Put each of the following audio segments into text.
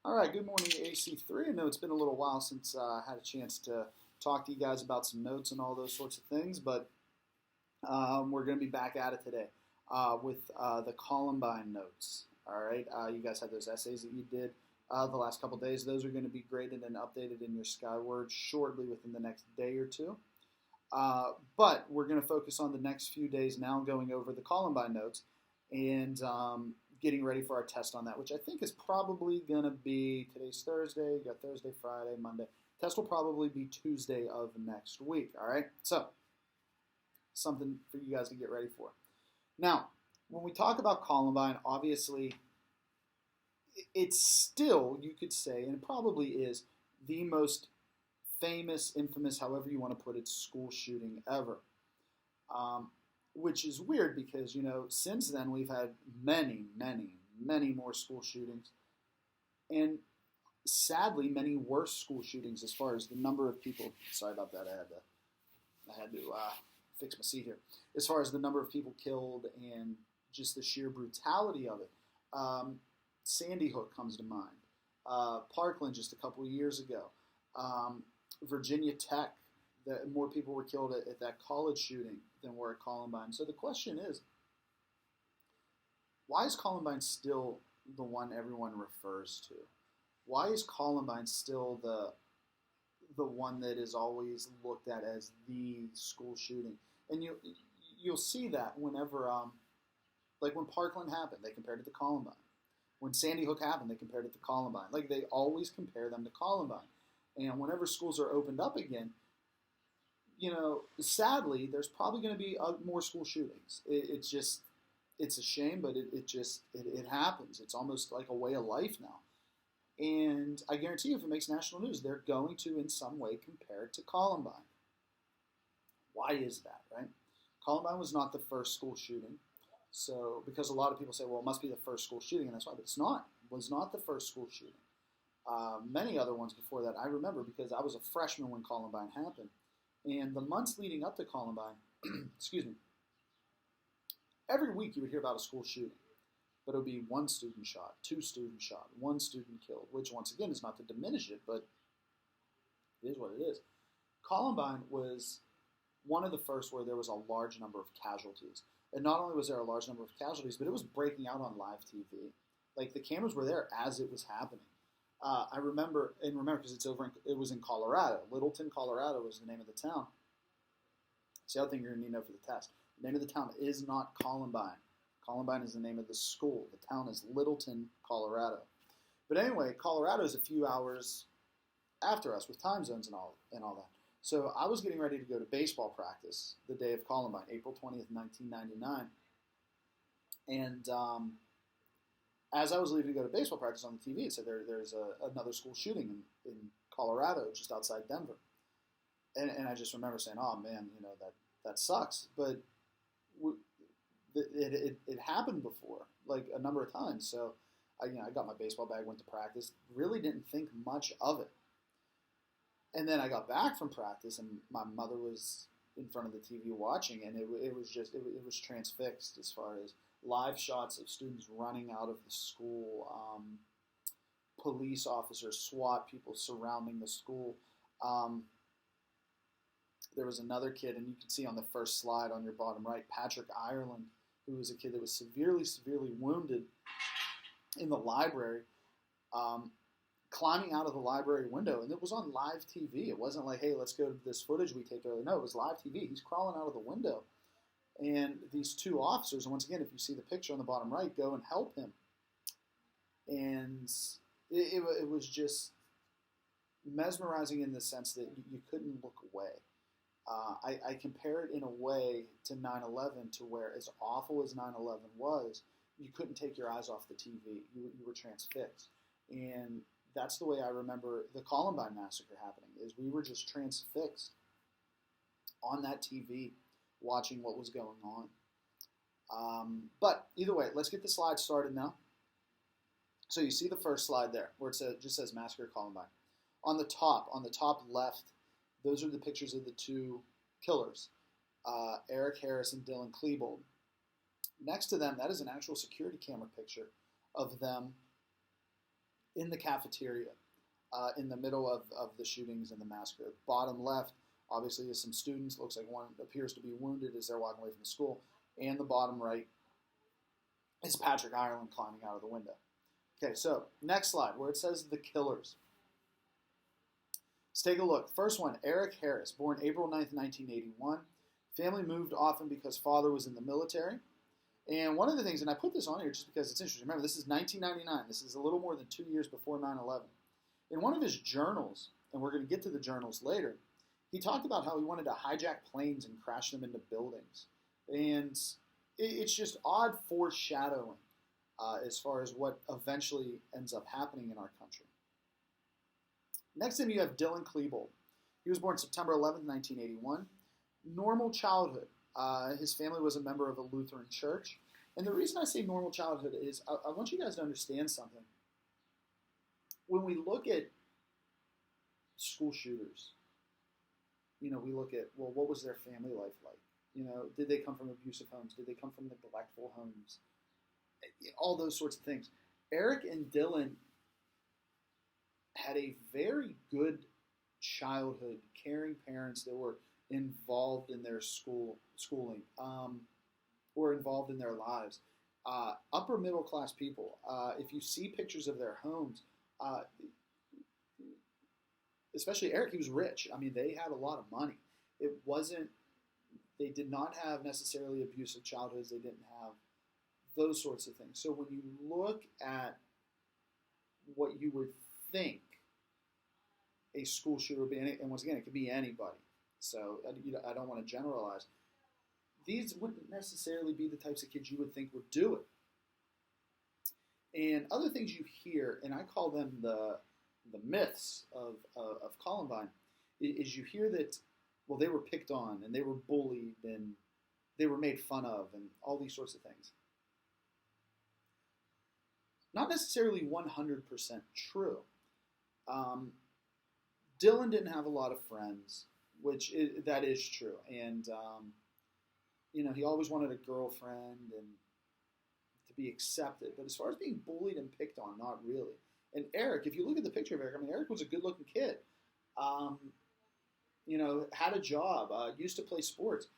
All right, good morning, AC3. I know it's been a little while since I had a chance to talk to you guys about some notes and all those sorts of things, but we're going to be back at it today with the Columbine notes. All right, you guys had those essays that you did the last couple days. Those are going to be graded and updated in your Skyward shortly within the next day or two. But we're going to focus on the next few days now, going over the Columbine notes and getting ready for our test on that, which I think is probably going to be today's Thursday. You got Thursday, Friday, Monday. Test will probably be Tuesday of next week. All right, so something for you guys to get ready for. Now, when we talk about Columbine, obviously, it's still, you could say, and it probably is, the most famous, infamous, however you want to put it, school shooting ever. Which is weird because, since then we've had many, many, many more school shootings. And sadly, many worse school shootings as far as the number of people. Sorry about that. I had to fix my seat here. As far as the number of people killed and just the sheer brutality of it. Sandy Hook comes to mind. Parkland just a couple of years ago. Virginia Tech, that more people were killed at that college shooting than were at Columbine. So the question is, why is Columbine still the one everyone refers to? Why is Columbine still the one that is always looked at as the school shooting? And you'll see that whenever, like when Parkland happened, they compared it to Columbine. When Sandy Hook happened, they compared it to Columbine. Like they always compare them to Columbine. And whenever schools are opened up again, sadly, there's probably going to be more school shootings. It's a shame, but it happens. It's almost like a way of life now. And I guarantee you, if it makes national news, they're going to, in some way, compare it to Columbine. Why is that, right? Columbine was not the first school shooting. So, because a lot of people say, well, it must be the first school shooting, and that's why. But it's not. It was not the first school shooting. Many other ones before that I remember because I was a freshman when Columbine happened. And the months leading up to Columbine, excuse me, every week you would hear about a school shooting. But it would be one student shot, two students shot, one student killed, which once again is not to diminish it, but it is what it is. Columbine was one of the first where there was a large number of casualties. And not only was there a large number of casualties, but it was breaking out on live TV. Like the cameras were there as it was happening. I remember because it was in Colorado. Littleton, Colorado was the name of the town. It's the other thing you're going to need to know for the test. The name of the town is not Columbine. Columbine is the name of the school. The town is Littleton, Colorado. But anyway, Colorado is a few hours after us with time zones and all that. So I was getting ready to go to baseball practice the day of Columbine, April 20th, 1999. And as I was leaving to go to baseball practice on the TV, it said there's another school shooting in Colorado, just outside Denver. And I just remember saying, oh, man, that sucks. But it happened before, like a number of times. So I got my baseball bag, went to practice, really didn't think much of it. And then I got back from practice, and my mother was in front of the TV watching, and it was transfixed as far as live shots of students running out of the school, police officers, SWAT people surrounding the school. There was another kid, and you can see on the first slide on your bottom right, Patrick Ireland, who was a kid that was severely, severely wounded in the library, climbing out of the library window. And it was on live TV. It wasn't like, hey, let's go to this footage we taped earlier. No, it was live TV. He's crawling out of the window. And these two officers, and once again, if you see the picture on the bottom right, go and help him. And it was just mesmerizing in the sense that you couldn't look away. I compare it in a way to 9/11, to where as awful as 9/11 was, you couldn't take your eyes off the TV. You were transfixed. And that's the way I remember the Columbine massacre happening, is we were just transfixed on that TV watching what was going on. But either way, let's get the slide started now. So you see the first slide there where it just says Massacre Columbine. On the top left, those are the pictures of the two killers, Eric Harris and Dylan Klebold. Next to them, that is an actual security camera picture of them in the cafeteria in the middle of the shootings and the massacre. Bottom left, obviously, is some students. Looks like one appears to be wounded as they're walking away from the school. And the bottom right is Patrick Ireland climbing out of the window. Okay, so next slide, where it says the killers. Let's take a look. First one, Eric Harris, born April 9th, 1981. Family moved often because father was in the military. And one of the things, and I put this on here just because it's interesting. Remember, this is 1999. This is a little more than 2 years before 9/11. In one of his journals, and we're going to get to the journals later, he talked about how he wanted to hijack planes and crash them into buildings. And it's just odd foreshadowing as far as what eventually ends up happening in our country. Next to him, you have Dylan Klebold. He was born September 11th, 1981. Normal childhood. His family was a member of a Lutheran church. And the reason I say normal childhood is I want you guys to understand something. When we look at school shooters, we look at, well, what was their family life like? Did they come from abusive homes? Did they come from neglectful homes? All those sorts of things. Eric and Dylan had a very good childhood, caring parents that were involved in their schooling, or involved in their lives. Upper middle class people. If you see pictures of their homes, especially Eric, he was rich. I mean, they had a lot of money. They did not have necessarily abusive childhoods. They didn't have those sorts of things. So when you look at what you would think a school shooter would be, and once again, it could be anybody. So I don't want to generalize. These wouldn't necessarily be the types of kids you would think would do it. And other things you hear, and I call them the myths of Columbine, is you hear that, well, they were picked on and they were bullied and they were made fun of and all these sorts of things. Not necessarily 100% true. Dylan didn't have a lot of friends, that is true. And, he always wanted a girlfriend and to be accepted. But as far as being bullied and picked on, not really. And Eric, if you look at the picture of Eric, Eric was a good-looking kid. Had a job, used to play sports.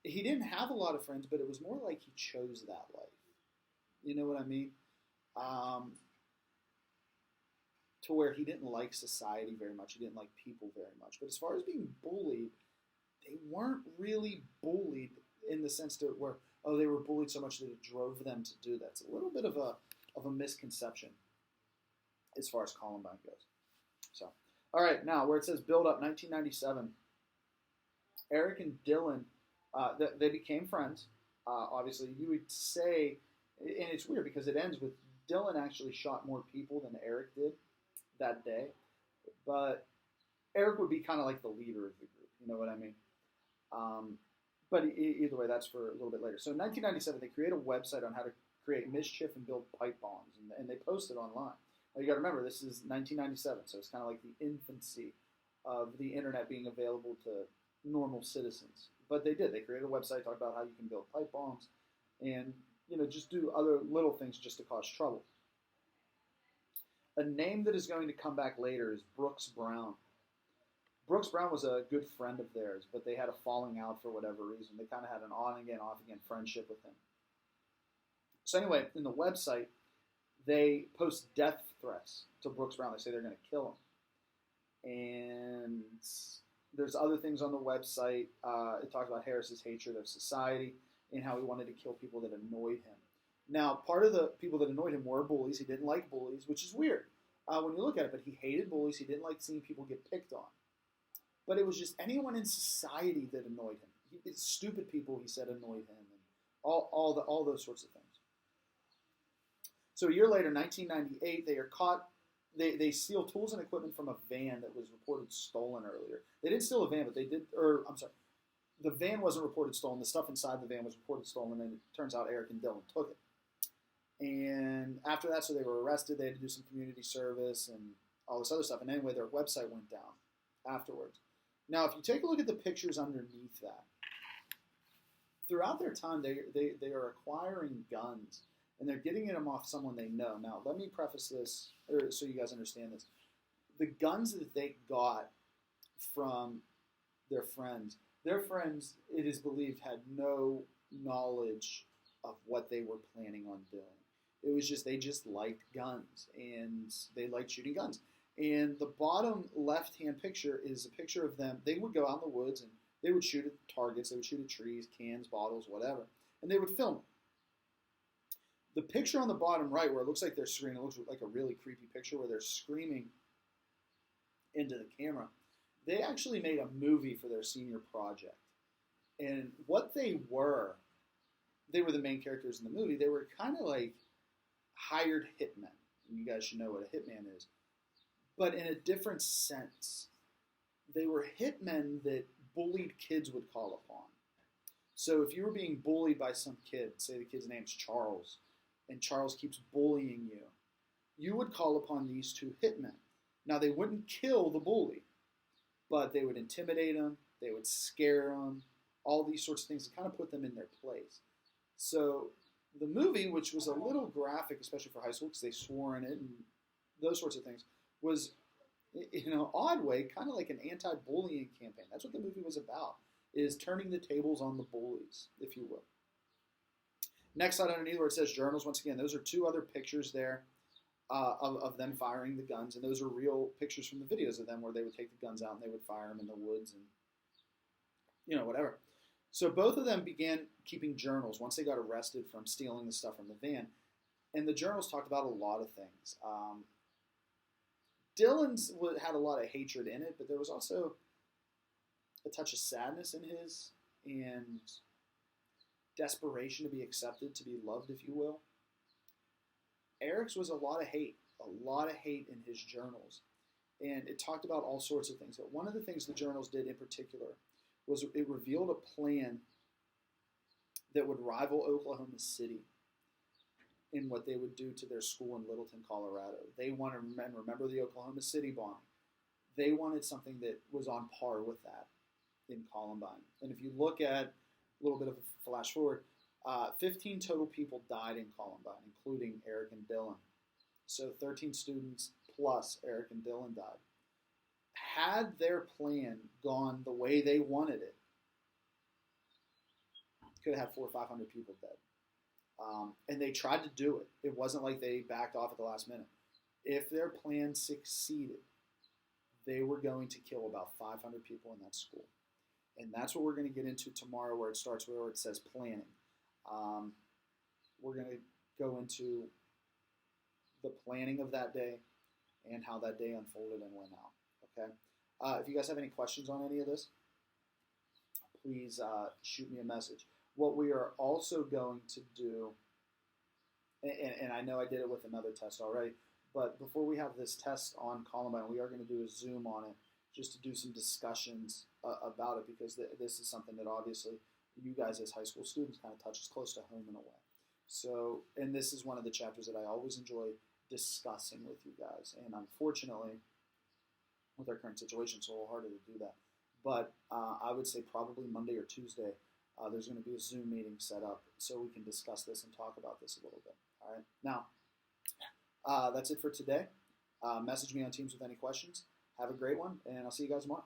He didn't have a lot of friends, but it was more like he chose that life. You know what I mean? To where he didn't like society very much. He didn't like people very much. But as far as being bullied, they weren't really bullied in the sense that where, they were bullied so much that it drove them to do that. It's a little bit of a misconception as far as Columbine goes. So, all right, now where it says build up, 1997, Eric and Dylan, they became friends. Obviously, you would say, and it's weird because it ends with Dylan actually shot more people than Eric did that day. But Eric would be kind of like the leader of the group. You know what I mean? But either way, that's for a little bit later. So in 1997, they create a website on how to create mischief and build pipe bombs. And they post it online. Now, you got to remember, this is 1997, so it's kind of like the infancy of the internet being available to normal citizens. But they did. They created a website, talked about how you can build pipe bombs, and just do other little things just to cause trouble. A name that is going to come back later is Brooks Brown. Brooks Brown was a good friend of theirs, but they had a falling out for whatever reason. They kind of had an on-again, off-again friendship with him. So anyway, in the website, they post death threats to Brooks Brown. They say they're going to kill him. And there's other things on the website. It talks about Harris's hatred of society and how he wanted to kill people that annoyed him. Now, part of the people that annoyed him were bullies. He didn't like bullies, which is weird when you look at it. But he hated bullies. He didn't like seeing people get picked on. But it was just anyone in society that annoyed him. Stupid people, he said, annoyed him, and all those sorts of things. So a year later, 1998, they are caught. They steal tools and equipment from a van that was reported stolen earlier. They didn't steal a van, but they did. The van wasn't reported stolen. The stuff inside the van was reported stolen, and it turns out Eric and Dylan took it. And after that, so they were arrested. They had to do some community service and all this other stuff. And anyway, their website went down afterwards. Now, if you take a look at the pictures underneath that, throughout their time, they are acquiring guns and they're getting them off someone they know. Now, let me preface this, or so you guys understand this. The guns that they got from their friends, it is believed, had no knowledge of what they were planning on doing. It was just, they just liked guns, and they liked shooting guns. And the bottom left-hand picture is a picture of them. They would go out in the woods, and they would shoot at targets. They would shoot at trees, cans, bottles, whatever, and they would film it. The picture on the bottom right, where it looks like they're screaming, it looks like a really creepy picture where they're screaming into the camera. They actually made a movie for their senior project. And what they were the main characters in the movie. They were kind of like hired hitmen. And you guys should know what a hitman is. But in a different sense. They were hitmen that bullied kids would call upon. So if you were being bullied by some kid, say the kid's name's Charles, and Charles keeps bullying you, you would call upon these two hitmen. Now, they wouldn't kill the bully, but they would intimidate him, they would scare him, all these sorts of things to kind of put them in their place. So the movie, which was a little graphic, especially for high school, because they swore in it and those sorts of things, was, in an odd way, kind of like an anti-bullying campaign. That's what the movie was about, is turning the tables on the bullies, if you will. Next slide underneath where it says journals, once again, those are two other pictures there of them firing the guns, and those are real pictures from the videos of them where they would take the guns out and they would fire them in the woods and, you know, whatever. So both of them began keeping journals once they got arrested from stealing the stuff from the van, and the journals talked about a lot of things. Dylan's had a lot of hatred in it, but there was also a touch of sadness in his, and desperation to be accepted, to be loved, if you will. Eric's was a lot of hate in his journals. And it talked about all sorts of things. But one of the things the journals did in particular was it revealed a plan that would rival Oklahoma City in what they would do to their school in Littleton, Colorado. They wanted, remember the Oklahoma City bombing. They wanted something that was on par with that in Columbine. And if you look at a little bit of a flash forward, 15 total people died in Columbine, including Eric and Dylan. So 13 students plus Eric and Dylan died. Had their plan gone the way they wanted it, could have had 400 or 500 people dead. And they tried to do it. It wasn't like they backed off at the last minute. If their plan succeeded, they were going to kill about 500 people in that school. And that's what we're going to get into tomorrow, where it starts where it says planning. We're going to go into the planning of that day and how that day unfolded and went out. Okay. If you guys have any questions on any of this, please shoot me a message. What we are also going to do, and I know I did it with another test already, but before we have this test on Columbine, we are going to do a Zoom on it just to do some discussions about it, because this is something that obviously you guys as high school students kind of touches close to home in a way. So, and this is one of the chapters that I always enjoy discussing with you guys. And unfortunately, with our current situation, it's a little harder to do that. But I would say probably Monday or Tuesday, there's going to be a Zoom meeting set up so we can discuss this and talk about this a little bit. All right. Now, that's it for today. Message me on Teams with any questions. Have a great one, and I'll see you guys tomorrow.